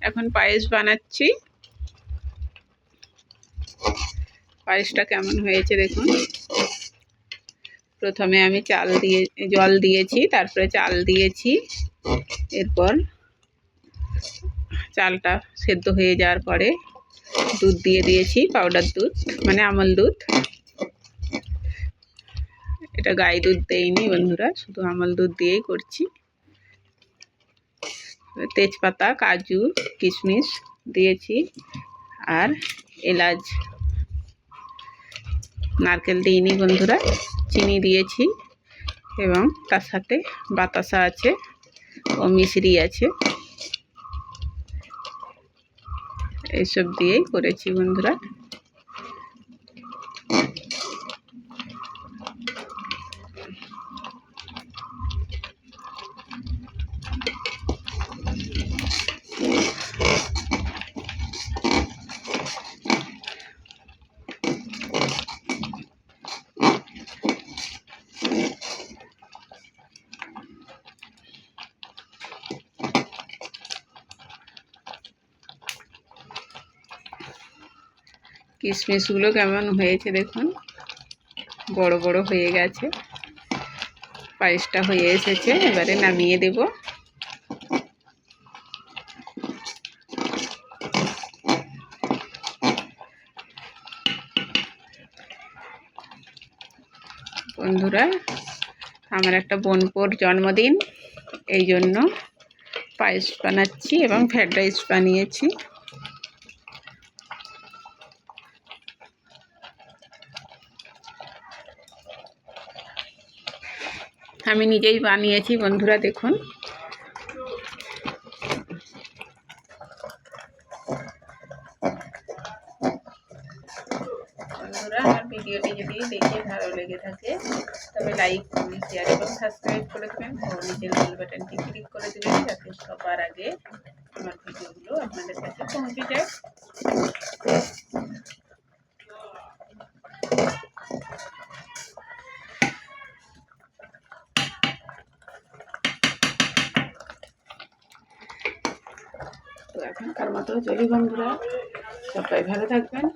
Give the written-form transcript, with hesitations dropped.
এখন পায়েস বানাচ্ছি। পায়েসটা কেমন হয়েছে দেখুন। প্রথমে আমি জল দিয়েছি, তারপরে চাল দিয়েছি। এরপর চালটা সেদ্ধ হয়ে যাওয়ার পরে দুধ দিয়ে দিয়েছি, পাউডার দুধ মানে আমল দুধ। এটা গাই দুধ দেইনি বন্ধুরা, শুধু আমল দুধ দিয়েই করছি। তেজপাতা, কাজু, কিশমিশ দিয়েছি আর এলাচ। নারকেল দিইনি বন্ধুরা, চিনি দিয়েছি এবং তার সাথে বাতাসা আছে ও মিশ্রি আছে। এইসব দিয়েই করেছি বন্ধুরা। কিশমিশগুলো কেমন হয়েছে দেখুন, বড় বড় হয়ে গেছে। পায়েসটা হয়ে এসেছে, এবারে নামিয়ে দেব। বন্ধুরা, আমার একটা বোনপোর জন্মদিন, এই জন্য পায়েস বানাচ্ছি এবং ফ্রাইড রাইস বানিয়েছি। আমি নিজেই বানিয়েছি বন্ধুরা, দেখুন। বন্ধুরা, আমার ভিডিওটি যদি দেখে ভালো লেগে থাকে তবে লাইক, কমেন্ট, শেয়ার এবং সাবস্ক্রাইব করে দেবেন ও নিচের বেল বাটনটি ক্লিক করে দেবেন, যাতে সবার আগে আমার ভিডিওগুলো আপনাদের কাছে পৌঁছে যায়। তো এখনকার মতো চলি বন্ধুরা, সবাই ভালো থাকবেন।